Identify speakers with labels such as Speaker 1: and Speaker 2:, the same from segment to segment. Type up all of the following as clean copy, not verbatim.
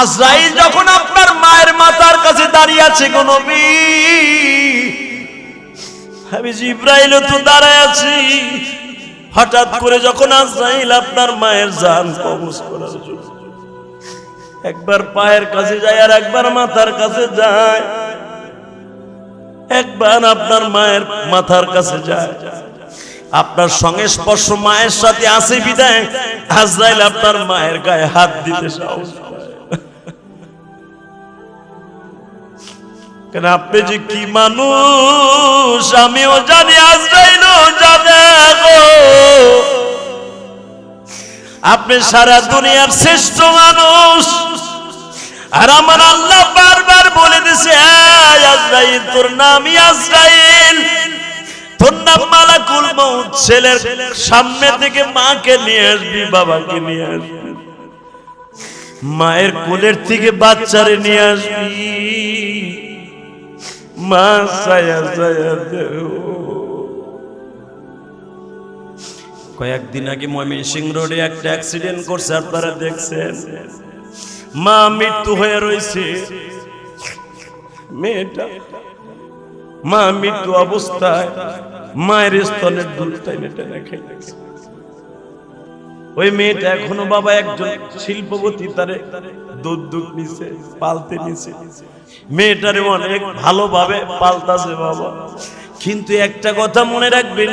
Speaker 1: আজরাইল যখন আপনার মায়ের মাথার কাছে দাঁড়িয়ে আছে গো নবী, আমি জিবরাইলও তো দাঁড়ায় আছি। হঠাৎ করে যখন আজরাইল আপনার মায়ের জান কবজ করার জন্য একবার পায়ের কাছে যায় আর একবার মাথার কাছে যায়, একবার আপনার মায়ের মাথার কাছে যায়, আপনার সঙ্গে স্পর্শ মায়ের সাথে আসে বিদায় আজরাইল আপনার মায়ের গায়ে হাত দিতে সাহস পায়। কেন আপনি যে কি মানুষ আমিও জানি, আজরাইলও জানে গো। আপনি সারা দুনিয়ার শ্রেষ্ঠ মানুষ, আর আমার আল্লাহ বারবার বলে দিছে, আজরাইল তোর নামই আজরাইল, তোর নাম মালাকুল মউত। ছেলের সামনে থেকে মাকে নিয়ে আসবি, বাবাকে নিয়ে আসবি, মায়ের কোলের থেকে বাচ্চারে নিয়ে আসবি, মা ছায়া ছায়া দেও। কয়েকদিন আগে ময়মনসিংহ রোডে একটা অ্যাক্সিডেন্ট করছে, আপনারা দেখছেন। মা মৃত্যু হয়ে রয়েছে, মেয়েটা মা মৃত্যু অবস্থায় মায়ের স্তনের দুধ টেনে টেনে খাইছে। ওই মেয়েটা এখনো বাবা একজন শিল্পপতি, তারে দুধ দুধ নিছে, পালতে নিছে, মেয়েটারে অনেক ভালোভাবে পালতাছে বাবা। কিন্তু একটা কথা মনে রাখবেন,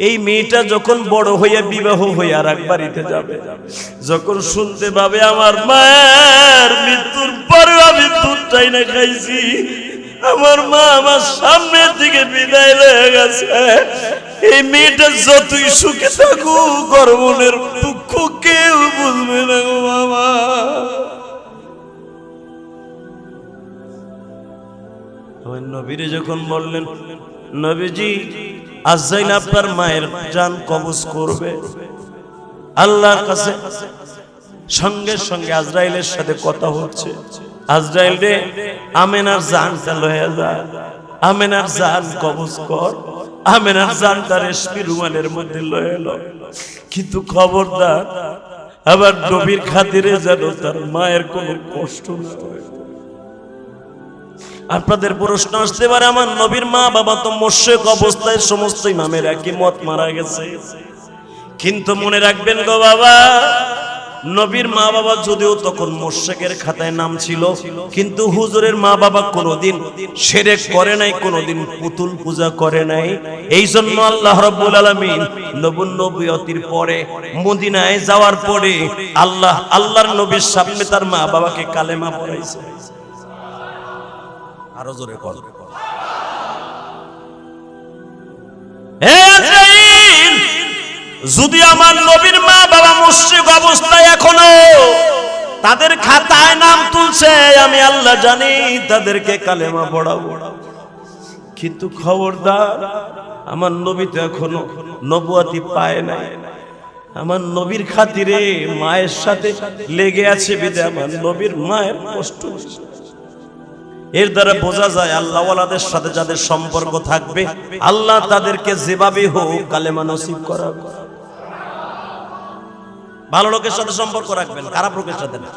Speaker 1: এই মেয়েটা যখন বড় হইয়া বিবাহ হইয়া আর এক বাড়িতে যাবে, যখন শুনতে পাবে আমার মায়ের মৃত্যুর পরে আমি দুধ টাইনা খাইছি, আমার মা আমার সামনে থেকে বিদায় হয়ে গেছে, এই মেয়েটা যতই সুখে থাকুক গর্বনের দুঃখ কেউ বুঝবে না গো বাবা। নবীরে যখন বললেন, নবীজি আজরাইল আপনার মায়ের জান কবজ করবে, আল্লাহর কাছে সঙ্গে সঙ্গে আজরাইলের সাথে কথা হচ্ছে, আজরাইল রে আমেনার জানটা লয়ে যা, আমেনার জান কবজ কর, আমেনার জানটা রেশমি রুমালের মধ্যে লয়ে এলো। কিন্তু খবরদার আবার নবীর খাতিরে যেন তার মায়ের কোনো কষ্ট না হয়। আপনাদের প্রশ্ন আসতে পারে, আমার নবীর মা বাবা তো মুশরিক অবস্থায় সমস্ত ইমামের একই মত মারা গেছে, কিন্তু মনে রাখবেন গো বাবা, নবীর মা বাবা যদিও তখন মুশরিকের খাতায় নাম ছিল, কিন্তু হুজুরের মা বাবা কোনোদিন শিরক করে নাই, কোনোদিন পুতুল পূজা করে নাই। এই জন্য আল্লাহ রাব্বুল আলামিন নবুয়তির পরে মদিনায় যাওয়ার পরে আল্লাহর নবীর সামনে তার মা বাবাকে কালেমা পড়াইছে। আরো জোরে কর। যদি আমার নবীর মা বাবা মুশরিক অবস্থায় এখনো তাদের খাতায় নাম তুলছে, আমি আল্লাহ জানি তাদেরকে কালেমা পড়াবো, কিন্তু খবরদার আমার নবী তো এখনো নবুয়তি পায় নাই। আমার নবীর খাতিরে মায়ের সাথে লেগে আছে বিদে আমার নবীর মায়ের কষ্ট। এর দ্বারা বোঝা যায় আল্লাহ ওয়ালাদের সাথে যাদের সম্পর্ক থাকবে, আল্লাহ তাদেরকে যেভাবে হোক কালেমা নসিব করাবে। ভালো লোকের সাথে সম্পর্ক রাখবেন, খারাপ লোকের সাথে না।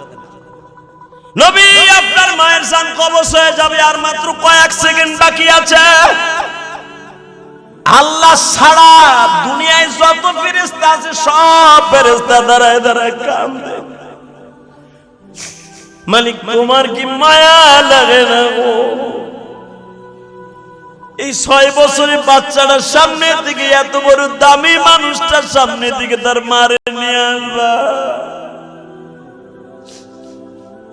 Speaker 1: নবী আপনার মায়ের জান কবজ হয়ে যাবে, আর মাত্র কয়েক সেকেন্ড বাকি আছে। আল্লাহ ছাড়া দুনিয়ায় যত ফেরেশতা আছে সব ফেরেশতা দাঁড়ায় দাঁড়ায় কাঁদে, মালিক তোমার কি মায়া লাগে না গো? এই 6 বছরের বাচ্চাটার সামনে থেকে এত বড় দামি মানুষটার সামনে থেকে তার মারে নিয়ে আসবা।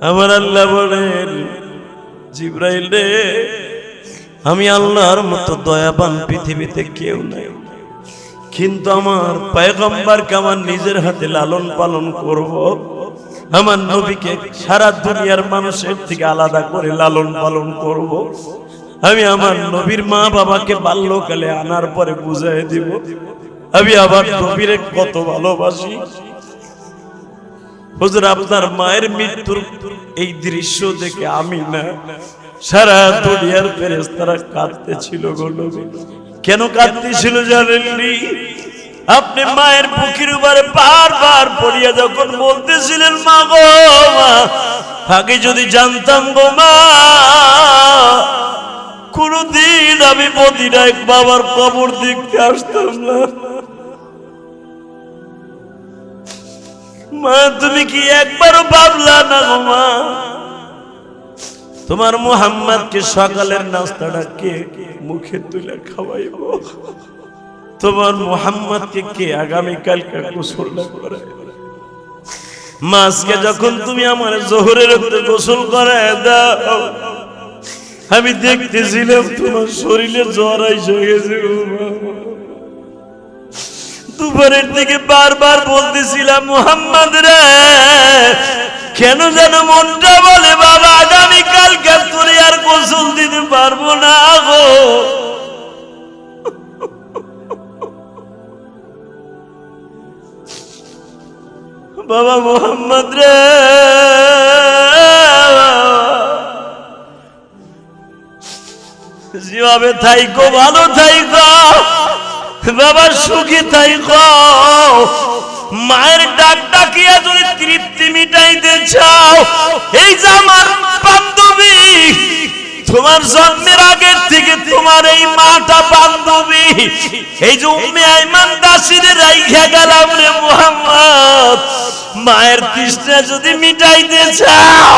Speaker 1: আমার আল্লাহ বলেন, জিবরাইল রে, আমি আল্লাহর মতো দয়াবান পৃথিবীতে কেউ নাই, কিন্তু আমার পয়গম্বরকে আমার নিজের হাতে লালন পালন করব, আমার নবীকে সারা দুনিয়ার মানুষের থেকে আলাদা করে লালন পালন করব। আমি আমার নবীর মা বাবাকে বাল্যকালে আনার পরে বুঝাই দিব আমি আবার নবীরে কত ভালোবাসি। হুজুর আপনার মায়ের মৃত্যুর এই দৃশ্য দেখে আমি না, সারা দুনিয়ার ফেরেশতারা কাঁদতেছিল গো নবী। কেন কাঁদতেছিল জানেননি? আপনি মায়ের বুকের উপরে বারবার পড়িয়া যখন বলতেছিলেন, মা গো মা, আগে যদি জানতাম গো মা, কোনদিন আমি মদিনায় বাবার কবর দেখতে আসতাম না। মা তুমি কি একবারও ভাবলা না গো মা, তোমার মুহাম্মদকে সকালের নাস্তাটা কে মুখে তুলে খাওয়াইব? তোমার মুহাম্মদকে কে আগামীকালকে গোসলটা করায়? মাসকে যখন তুমি আমার জোহরের গোসল করায় দাও, আমি দেখতেছিলাম তোমার শরীরে জ্বর এসে গেছে। দুপুরের দিকে বারবার বলতেছিলাম, মুহাম্মদ রে, কেন যেন মনটা বলে বাবা আগামীকালকে তোরে আর গোসল দিতে পারবো না গো। বাবা মুহাম্মদ রে, যেভাবে থাইকো ভালো থাইকো বাবা, সুখী থাইকো। মায়ের ডাক ডাকিয়া যদি তৃপ্তি মিটাইতে চাও, এই যে আমার বান্ধবী, তোমার জন্মের আগের থেকে তোমার এই মাটা বান্ধবী, এই যে উম্মে আইমান দাসীরে রাইখা গেলাম রে মুহাম্মদ, মায়ের তৃষ্ণা যদি মিটাইতে চাও,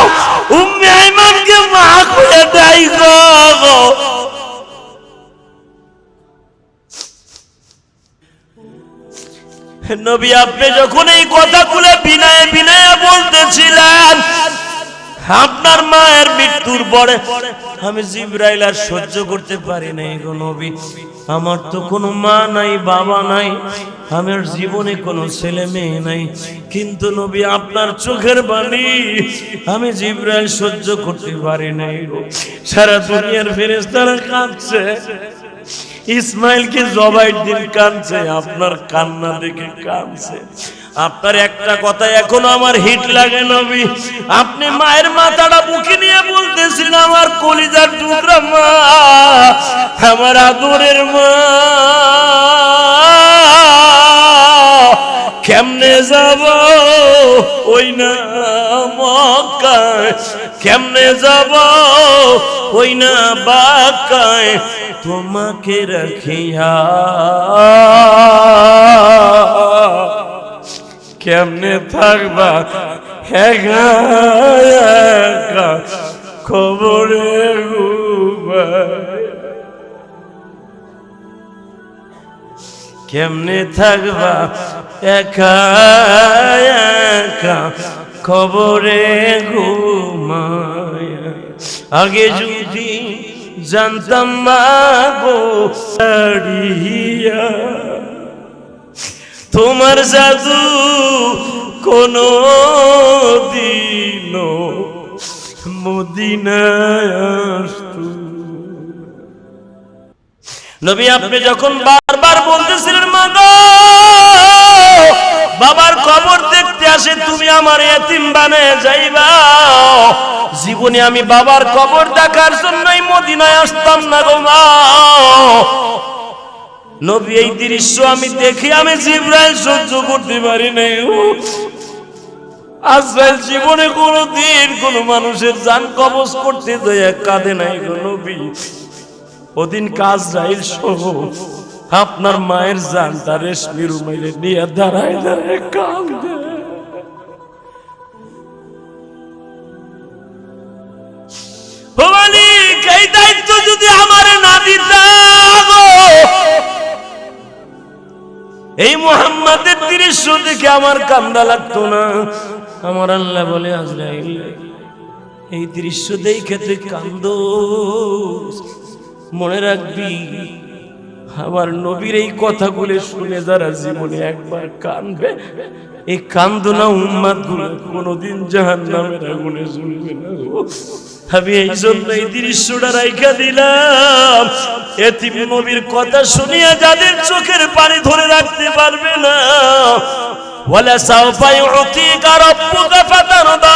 Speaker 1: উম্মে আইমানকে মা করে ডাইকো। নবী আপনি যখন এই কথাগুলো বিনয়ে বিনয়ে বলতেছিলেন, আপনার মায়ের মৃত্যুর পরে আমি জিবরাইল আর সহ্য করতে পারি নাই গো নবী। আমার তো কোনো মা নাই, বাবা নাই, আমার জীবনে কোনো ছেলে মেয়ে নাই, কিন্তু নবী আপনার চোখের বাণী আমি জিবরাইল সহ্য করতে পারি নাই গো। সারা দুনিয়ার ফেরেশতারা কাঁদছে, ইসমাইলকে জবাইয়ের দিন কাঁদছে, আপনার কান্না দেখে কাঁদছে। আপনার একটা কথা এখনো আমার হিট লাগে নবী, আপনি মায়ের মাথাটা বুকে নিয়ে বলতেছিলেন, আমার কলিজার টুকরা মা, আমার আদরের মা, কেমনে যাব ওই না মক্কায়, কেমনে যাব ওই না বাক্কায়, তোমাকে রাখিয়া কেমনে থাকবা একা একা কবরে ঘুমায়, কেমনে থাকবা একা একা কবরে ঘুমায়। আগে যদি জানতাম মা গো ছাড়িয়া তোমার জাদু কোনো দিন মদিনায় আসতো। নবী আপনি যখন বারবার বলতেছিলেন, মা গো বাবার কবর দেখতে আসে, তুমি আমার এতিম বানায় যাইবা, জীবনে আমি বাবার কবর দেখার জন্যই মদিনায় আসতাম না গো মা। নবী এই দৃশ্য আমি দেখি আমি জিবরাইল সহ্য করতে পারি নাই। আজরাইল জীবনে কোনদিন কোন মানুষের জান কবজ করতে যায় কাঁদে নাই গো নবী। ওদিন আজরাইল সহ আপনার মায়ের জানটা রেশমি রুমাইলে নিয়ে দাঁড়ায় দাঁড়ায় কাঁদে। এই দায়িত্ব যদি আমার না দিতাম, এই মুহাম্মাদের দৃশ্য দেখে আমার কান্না লাগতো না। আমার আল্লাহ বলে, আজরাইল এই দৃশ্য দেখে তুই কান্দোস, মনে রাখবি আমার নবীর এই কথাগুলো শুনে যারা জীবনে একবার কাঁদবে, এই কান্দনা উম্মাত গুলো কোনদিন জাহান্নামের আগুনে জ্বলবে না। আমি এই জন্য এই দৃশ্যটা রাইখা দিলাম, এতিম নবীর কথা শুনিয়া যাদের চোখের পানি ধরে রাখতে পারবে না, ওয়ালা সাওফা ইউতিকা রাব্বুকা ফাতারদা।